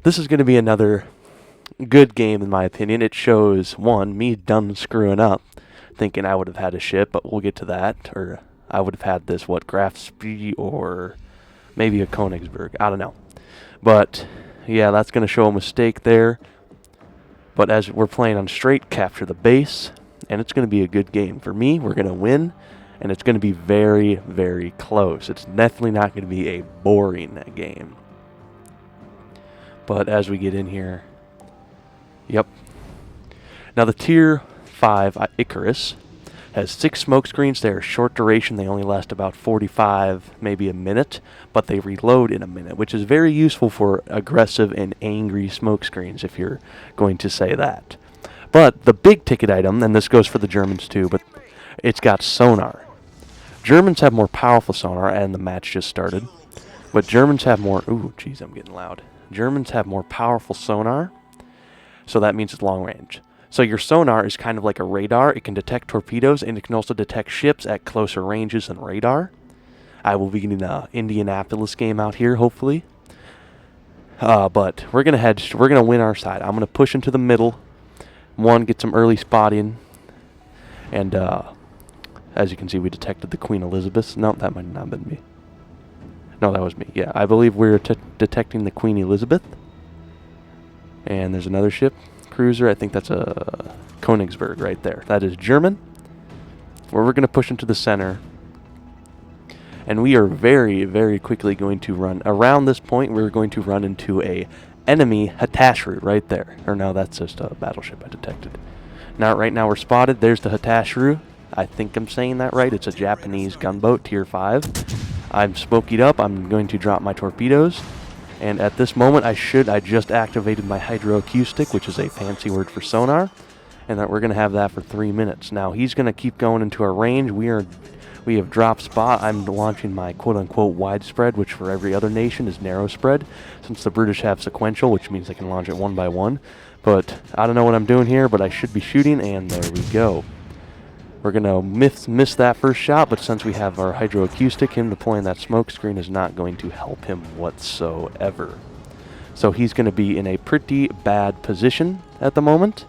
this is going to be another good game in my opinion. It shows, one, me done screwing up, thinking I would have had a ship, but we'll get to that. Or I would have had this, Grafspee or maybe a Königsberg. I don't know. But, yeah, that's going to show a mistake there. But as we're playing on straight, capture the base, and it's going to be a good game. For me, we're going to win, and it's going to be very, very close. It's definitely not going to be a boring game. But as we get in here, yep. Now the Tier 5 Icarus has 6 smoke screens. They are short duration. They only last about 45, maybe a minute, but they reload in a minute, which is very useful for aggressive and angry smoke screens, if you're going to say that. But the big ticket item, and this goes for the Germans too, but it's got sonar. Germans have more powerful sonar, and the match just started. But Germans have more... Ooh, jeez, I'm getting loud. Germans have more powerful sonar, so that means it's long range. So your sonar is kind of like a radar. It can detect torpedoes, and it can also detect ships at closer ranges than radar. I will be getting an Indianapolis game out here, hopefully. But we're gonna win our side. I'm gonna push into the middle. One, get some early spotting, and as you can see, we detected the Queen Elizabeth. No, that might not have been me. No, that was me. Yeah, I believe we're detecting the Queen Elizabeth. And there's another ship. Cruiser, I think that's a Königsberg right there. That is German. Where we're going to push into the center. And we are very, very quickly going to run. Around this point, we're going to run into a enemy Hatashru right there. Or no, that's just a battleship I detected. Now, right now we're spotted. There's the Hatashru. I think I'm saying that right. It's a Japanese gunboat, Tier 5. I'm smokied up. I'm going to drop my torpedoes. And at this moment, I just activated my hydroacoustic, which is a fancy word for sonar, and that we're going to have that for 3 minutes. Now, he's going to keep going into our range. We have dropped spot. I'm launching my quote-unquote widespread, which for every other nation is narrow spread, since the British have sequential, which means they can launch it one by one. But I don't know what I'm doing here, but I should be shooting, and there we go. We're going to miss that first shot, but since we have our hydroacoustic, him deploying that smoke screen is not going to help him whatsoever. So he's going to be in a pretty bad position at the moment,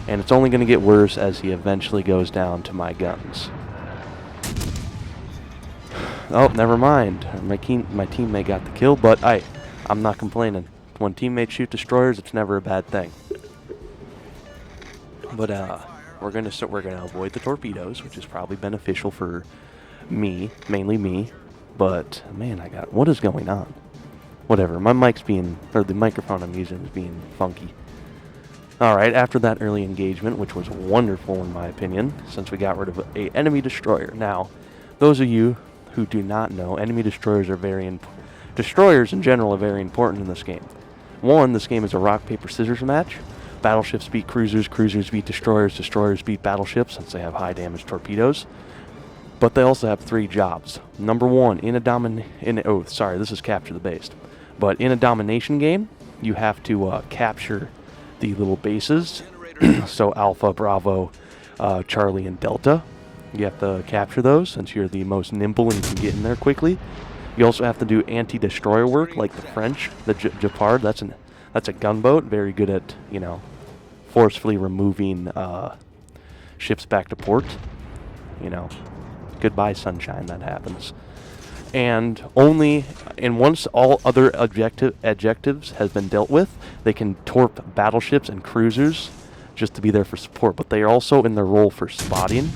and it's only going to get worse as he eventually goes down to my guns. Oh, never mind. My teammate got the kill, but I'm not complaining. When teammates shoot destroyers, it's never a bad thing. But we're gonna avoid the torpedoes, which is probably beneficial for me, mainly me. But man, what is going on? Whatever. My the microphone I'm using is being funky. All right. After that early engagement, which was wonderful in my opinion, since we got rid of a enemy destroyer. Now, those of you who do not know, enemy destroyers are destroyers in general are very important in this game. One, this game is a rock paper scissors match. Battleships beat cruisers, cruisers beat destroyers, destroyers beat battleships since they have high damage torpedoes. But they also have 3 jobs. Number 1, this is capture the base. But in a domination game, you have to capture the little bases. So Alpha, Bravo, Charlie, and Delta. You have to capture those since you're the most nimble and you can get in there quickly. You also have to do anti-destroyer work like the French, the Gepard. That's a gunboat, very good at, forcefully removing ships back to port. Goodbye sunshine, that happens. And once all other adjectives has been dealt with, they can torp battleships and cruisers just to be there for support. But they are also in their role for spotting,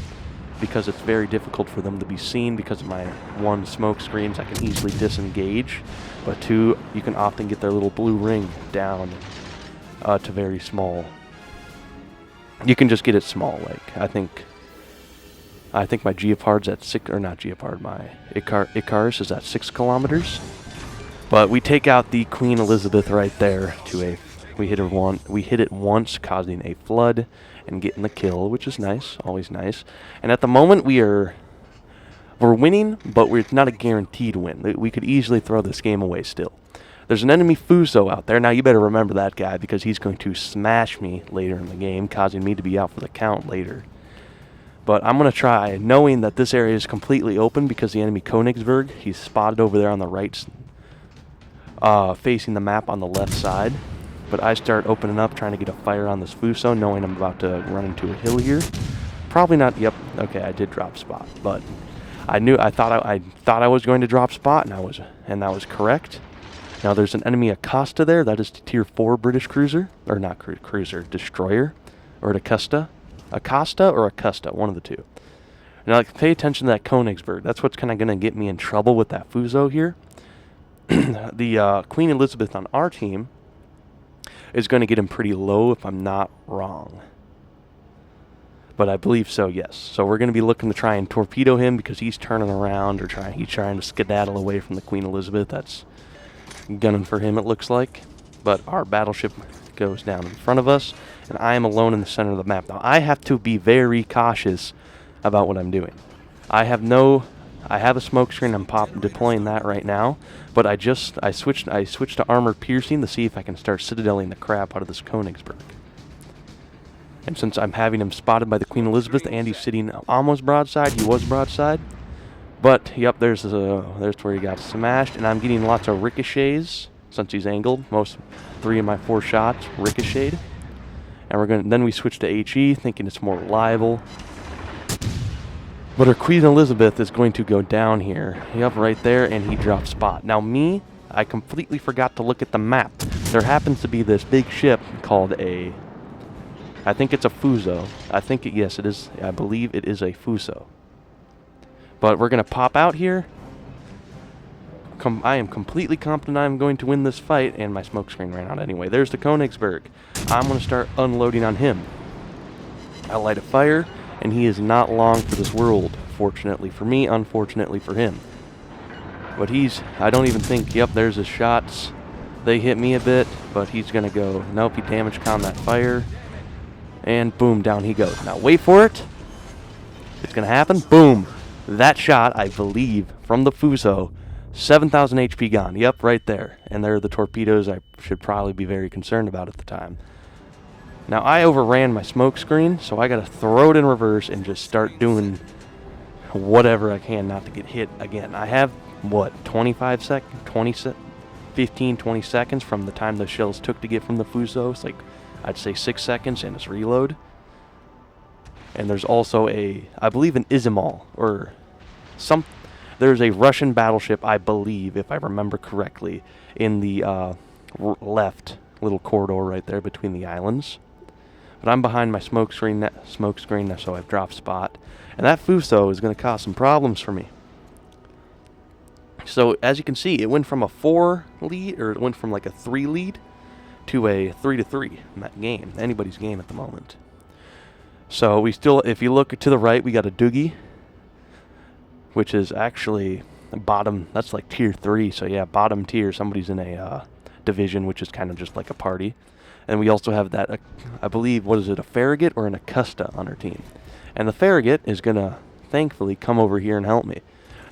because it's very difficult for them to be seen because of my 1, smoke screens. I can easily disengage, but 2, you can often get their little blue ring down to very small. You can just get it small. Like I think my Geopard's at 6, or not Geopard. My Icarus is at 6 kilometers. But we take out the Queen Elizabeth right there we hit it once, causing a flood and getting the kill, which is nice, always nice. And at the moment we're winning, but it's not a guaranteed win. We could easily throw this game away still. There's an enemy Fuso out there. Now you better remember that guy, because he's going to smash me later in the game, causing me to be out for the count later. But I'm going to try, knowing that this area is completely open because the enemy Königsberg, he's spotted over there on the right facing the map on the left side. But I start opening up, trying to get a fire on this Fuso, knowing I'm about to run into a hill here. Probably not. Yep. Okay, I did drop spot, but I thought I was going to drop spot, and that was correct. Now there's an enemy Acosta there. That is the tier 4 British cruiser, or not cruiser, destroyer, or an Acosta or Acosta, one of the two. Now, like, pay attention to that Königsberg. That's what's kind of going to get me in trouble with that Fuso here. The Queen Elizabeth on our team is going to get him pretty low, if I'm not wrong. But I believe so, yes. So we're going to be looking to try and torpedo him because he's turning around, or he's trying to skedaddle away from the Queen Elizabeth. That's gunning for him, it looks like. But our battleship goes down in front of us, and I am alone in the center of the map. Now, I have to be very cautious about what I'm doing. I have a smoke screen. I'm deploying that right now, but I switched to armor piercing to see if I can start citadeling the crap out of this Königsberg. And since I'm having him spotted by the Queen Elizabeth and he's sitting almost broadside, he was broadside. But yep, there's where he got smashed, and I'm getting lots of ricochets since he's angled. 3 of my 4 shots ricocheted, and then we switch to HE, thinking it's more reliable. But our Queen Elizabeth is going to go down here. Yep, right there, and he dropped spot. Now I completely forgot to look at the map. There happens to be this big ship called I think it's a Fuso. Yes, it is. I believe it is a Fuso. But we're going to pop out here. I am completely confident I'm going to win this fight, and my smoke screen ran out anyway. There's the Königsberg. I'm going to start unloading on him. I light a fire, and he is not long for this world. Fortunately for me, unfortunately for him. But I don't even think, yep, there's his shots. They hit me a bit, but he's going to go, nope, he damage calmed that fire. And boom, down he goes. Now wait for it. It's going to happen. Boom. That shot, I believe, from the Fuso, 7,000 HP gone. Yep, right there. And there are the torpedoes I should probably be very concerned about at the time. Now, I overran my smoke screen, so I got to throw it in reverse and just start doing whatever I can not to get hit again. I have, 15, 20 seconds from the time the shells took to get from the Fuso. It's like, I'd say 6 seconds, and it's reload. And there's also I believe an Izmail, there's a Russian battleship, I believe, if I remember correctly, in the left little corridor right there between the islands. But I'm behind my smoke screen, so I've dropped spot. And that Fuso is going to cause some problems for me. So, as you can see, it went from a 4 lead, or it went from like a 3 lead, to a 3-3 in that game. Anybody's game at the moment. So, if you look to the right, we got a Doogie, which is actually bottom, that's like tier 3, so yeah, bottom tier. Somebody's in a division, which is kind of just like a party. And we also have that, I believe, a Farragut or an Acosta on our team. And the Farragut is going to, thankfully, come over here and help me.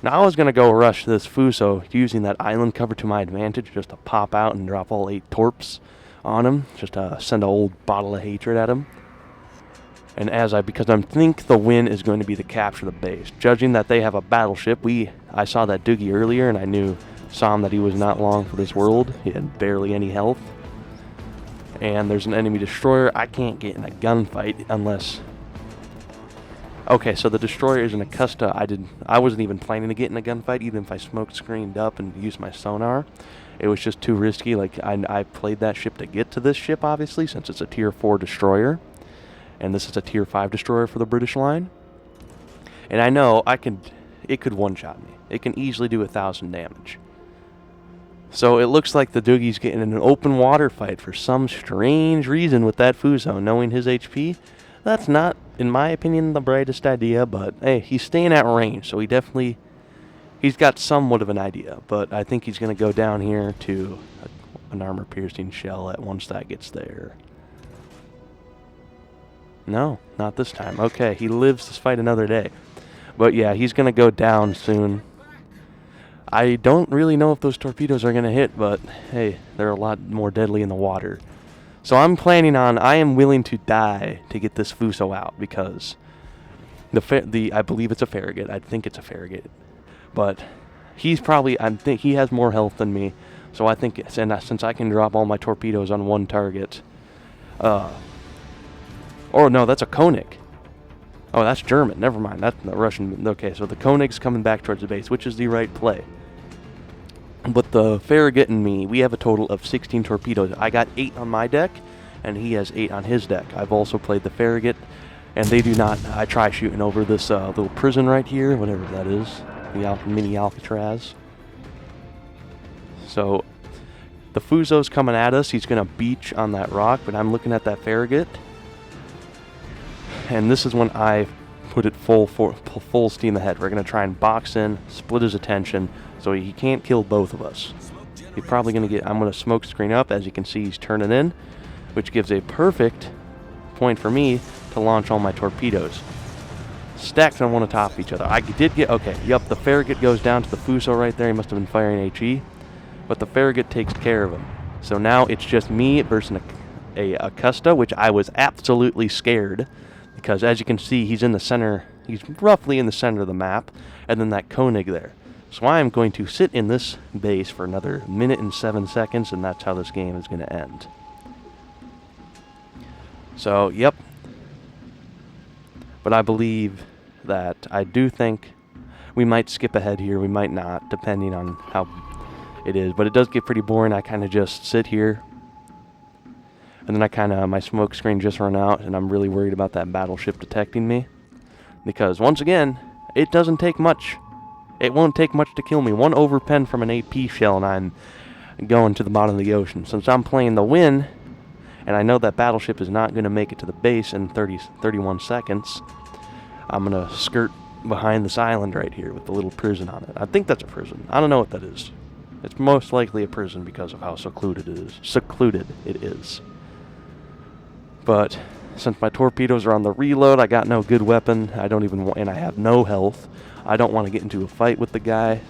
Now I was going to go rush this Fuso, using that island cover to my advantage, just to pop out and drop all 8 torps on him, just to send an old bottle of hatred at him. And because I think the win is going to be to capture the base. Judging that they have a battleship, I saw that Doogie earlier, and I saw him that he was not long for this world. He had barely any health. And there's an enemy destroyer. I can't get in a gunfight unless... Okay, so the destroyer is an Acosta. I wasn't even planning to get in a gunfight, even if I smoke screened up and used my sonar. It was just too risky. Like, I played that ship to get to this ship, obviously, since it's a tier 4 destroyer. And this is a tier 5 destroyer for the British line. And I know it could one-shot me. It can easily do 1,000 damage. So it looks like the Doogie's getting in an open water fight for some strange reason with that Fuso, knowing his HP. That's not, in my opinion, the brightest idea, but hey, he's staying at range, so he's got somewhat of an idea. But I think he's going to go down here to an armor-piercing shell once that gets there. No, not this time. Okay, he lives to fight another day. But yeah, he's going to go down soon. I don't really know if those torpedoes are going to hit, but hey, they're a lot more deadly in the water. So I am willing to die to get this Fuso out, because I believe it's a Farragut. I think it's a Farragut. But he has more health than me. So I think, since I can drop all my torpedoes on one target, or no, that's a Koenig. Oh, that's German. Never mind. That's the Russian. Okay, so the Koenig's coming back towards the base, which is the right play. But the Farragut and me, we have a total of 16 torpedoes. I got 8 on my deck, and he has 8 on his deck. I've also played the Farragut, and they do not. I try shooting over this little prison right here, whatever that is, the mini Alcatraz. So the Fuso's coming at us. He's going to beach on that rock, but I'm looking at that Farragut. And this is when I put it full steam ahead. We're going to try and box in, split his attention, so he can't kill both of us. He's probably going to get... I'm going to smoke screen up. As you can see, he's turning in, which gives a perfect point for me to launch all my torpedoes. Stacked on one atop each other. I did get... Okay, yep, the Farragut goes down to the Fuso right there. He must have been firing HE. But the Farragut takes care of him. So now it's just me versus a Custa, which I was absolutely scared. Because as you can see, he's in the center, he's roughly in the center of the map, and then that Koenig there. So I am going to sit in this base for another minute and 7 seconds, and that's how this game is going to end. So, yep. But I believe that, I do think we might skip ahead here, we might not, depending on how it is. But it does get pretty boring. I kind of just sit here. And then my smoke screen just run out, and I'm really worried about that battleship detecting me. Because, once again, it doesn't take much. It won't take much to kill me. One overpen from an AP shell, and I'm going to the bottom of the ocean. Since I'm playing the win, and I know that battleship is not going to make it to the base in 31 seconds, I'm going to skirt behind this island right here with the little prison on it. I think that's a prison. I don't know what that is. It's most likely a prison because of how secluded it is. But since my torpedoes are on the reload, I got no good weapon. I don't even want, and I have no health. I don't want to get into a fight with the guy.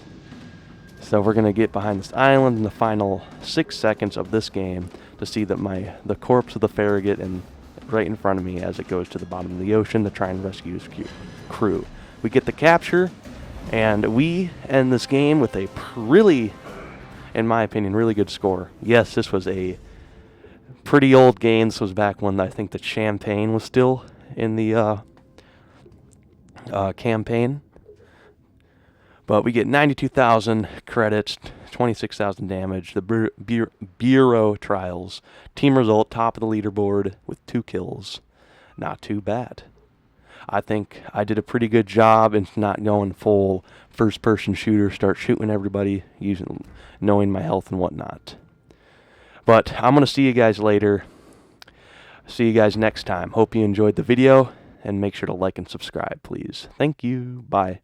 So we're gonna get behind this island in the final 6 seconds of this game to see that the corpse of the Farragut and right in front of me as it goes to the bottom of the ocean to try and rescue his crew. We get the capture, and we end this game with a really, in my opinion, really good score. Yes, this was a pretty old game. This was back when I think the Champagne was still in the campaign. But we get 92,000 credits, 26,000 damage. The Bureau Trials. Team result, top of the leaderboard with 2 kills. Not too bad. I think I did a pretty good job in not going full first-person shooter, start shooting everybody, knowing my health and whatnot. But I'm going to see you guys later. See you guys next time. Hope you enjoyed the video, and make sure to like and subscribe, please. Thank you. Bye.